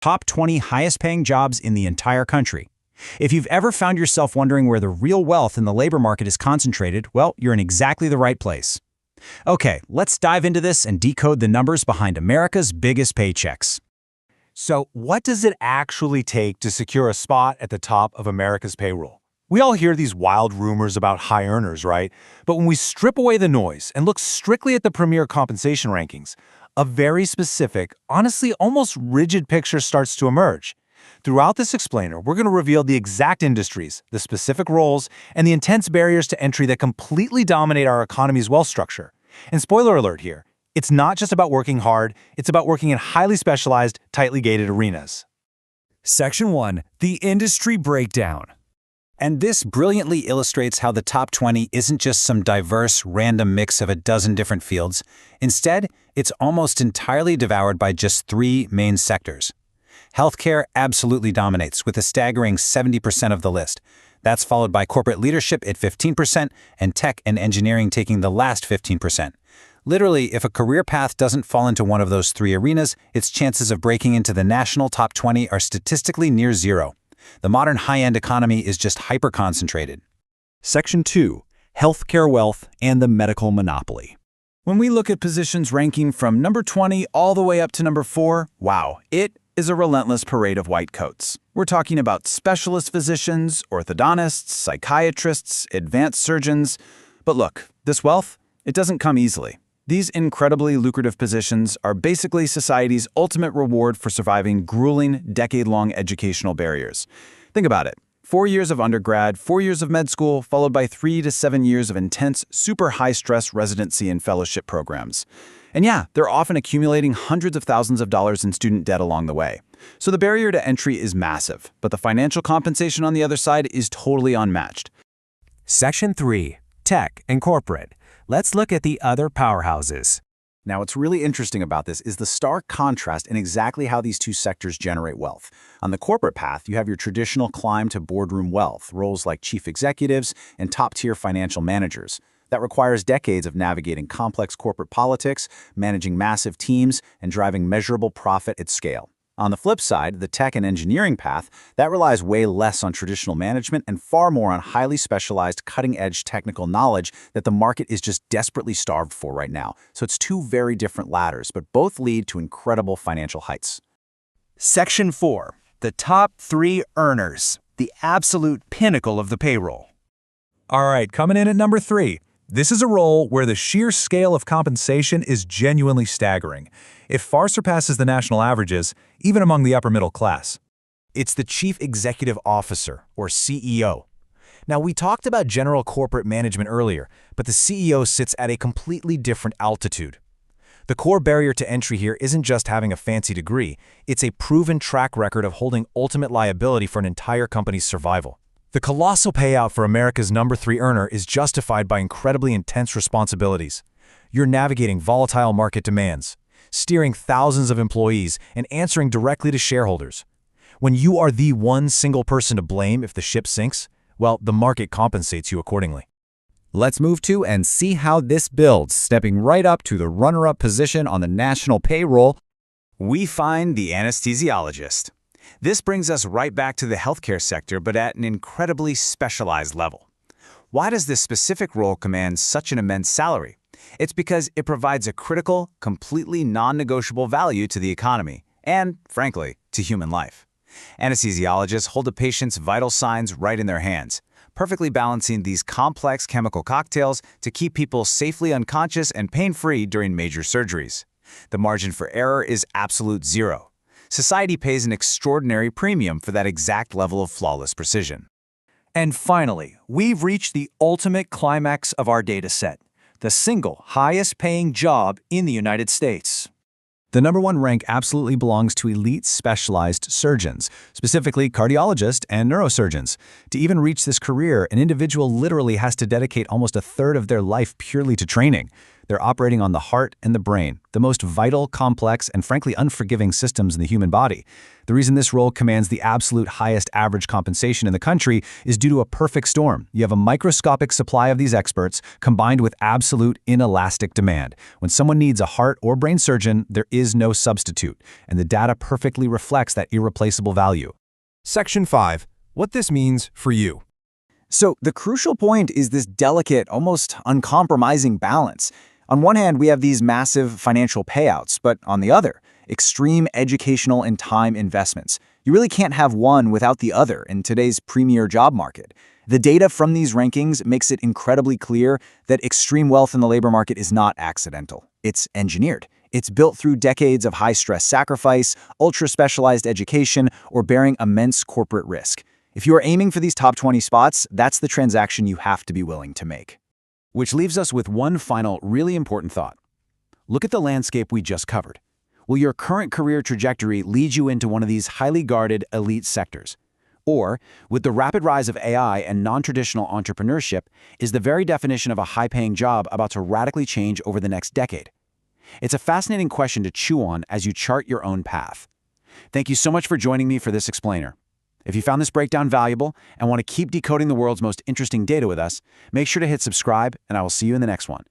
Top 20 highest paying jobs in the entire country. If you've ever found yourself wondering where the real wealth in the labor market is concentrated, well, you're in exactly the right place. Okay, let's dive into this and decode the numbers behind America's biggest paychecks. So, what does it actually take to secure a spot at the top of America's payroll? We all hear these wild rumors about high earners, right? But when we strip away the noise and look strictly at the premier compensation rankings, a very specific, honestly almost rigid picture starts to emerge. Throughout this explainer, we're going to reveal the exact industries, the specific roles, and the intense barriers to entry that completely dominate our economy's wealth structure. And spoiler alert here, it's not just about working hard, it's about working in highly specialized, tightly gated arenas. Section 1. The Industry Breakdown. And this brilliantly illustrates how the top 20 isn't just some diverse, random mix of a dozen different fields. Instead, it's almost entirely devoured by just three main sectors. Healthcare absolutely dominates, with a staggering 70% of the list. That's followed by corporate leadership at 15%, and tech and engineering taking the last 15%. Literally, if a career path doesn't fall into one of those three arenas, its chances of breaking into the national top 20 are statistically near zero. The modern high-end economy is just hyper-concentrated. Section 2. Healthcare wealth and the medical monopoly. When we look at positions ranking from number 20 all the way up to number 4, wow, it is a relentless parade of white coats. We're talking about specialist physicians, orthodontists, psychiatrists, advanced surgeons. But look, this wealth, it doesn't come easily. These incredibly lucrative positions are basically society's ultimate reward for surviving grueling, decade-long educational barriers. Think about it. 4 years of undergrad, 4 years of med school, followed by 3 to 7 years of intense, super high-stress residency and fellowship programs. And yeah, they're often accumulating hundreds of thousands of dollars in student debt along the way. So the barrier to entry is massive, but the financial compensation on the other side is totally unmatched. Section 3. Tech and corporate. Let's look at the other powerhouses. Now, what's really interesting about this is the stark contrast in exactly how these two sectors generate wealth. On the corporate path, you have your traditional climb to boardroom wealth, roles like chief executives and top-tier financial managers. That requires decades of navigating complex corporate politics, managing massive teams, and driving measurable profit at scale. On the flip side, the tech and engineering path, that relies way less on traditional management and far more on highly specialized, cutting-edge technical knowledge that the market is just desperately starved for right now. So it's two very different ladders, but both lead to incredible financial heights. Section 4. The top 3 earners. The absolute pinnacle of the payroll. All right, coming in at number 3. This is a role where the sheer scale of compensation is genuinely staggering. It far surpasses the national averages, even among the upper middle class. It's the Chief Executive Officer, or CEO. Now, we talked about general corporate management earlier, but the CEO sits at a completely different altitude. The core barrier to entry here isn't just having a fancy degree, it's a proven track record of holding ultimate liability for an entire company's survival. The colossal payout for America's number 3 earner is justified by incredibly intense responsibilities. You're navigating volatile market demands, steering thousands of employees, and answering directly to shareholders. When you are the one single person to blame if the ship sinks, well, the market compensates you accordingly. Let's move to and see how this builds, stepping right up to the runner-up position on the national payroll. We find the anesthesiologist. This brings us right back to the healthcare sector, but at an incredibly specialized level. Why does this specific role command such an immense salary? It's because it provides a critical, completely non-negotiable value to the economy and, frankly, to human life. Anesthesiologists hold a patient's vital signs right in their hands, perfectly balancing these complex chemical cocktails to keep people safely unconscious and pain-free during major surgeries. The margin for error is absolute zero. Society pays an extraordinary premium for that exact level of flawless precision. And finally, we've reached the ultimate climax of our data set, the single highest paying job in the United States. The number 1 rank absolutely belongs to elite specialized surgeons, specifically cardiologists and neurosurgeons. To even reach this career, an individual literally has to dedicate almost a third of their life purely to training. They're operating on the heart and the brain, the most vital, complex, and frankly unforgiving systems in the human body. The reason this role commands the absolute highest average compensation in the country is due to a perfect storm. You have a microscopic supply of these experts combined with absolute inelastic demand. When someone needs a heart or brain surgeon, there is no substitute, and the data perfectly reflects that irreplaceable value. Section 5. What this means for you. So the crucial point is this delicate, almost uncompromising balance. On one hand, we have these massive financial payouts, but on the other, extreme educational and time investments. You really can't have one without the other in today's premier job market. The data from these rankings makes it incredibly clear that extreme wealth in the labor market is not accidental. It's engineered. It's built through decades of high-stress sacrifice, ultra-specialized education, or bearing immense corporate risk. If you are aiming for these top 20 spots, that's the transaction you have to be willing to make. Which leaves us with one final, really important thought. Look at the landscape we just covered. Will your current career trajectory lead you into one of these highly guarded, elite sectors? Or, with the rapid rise of AI and non-traditional entrepreneurship, is the very definition of a high-paying job about to radically change over the next decade? It's a fascinating question to chew on as you chart your own path. Thank you so much for joining me for this explainer. If you found this breakdown valuable and want to keep decoding the world's most interesting data with us, make sure to hit subscribe, and I will see you in the next one.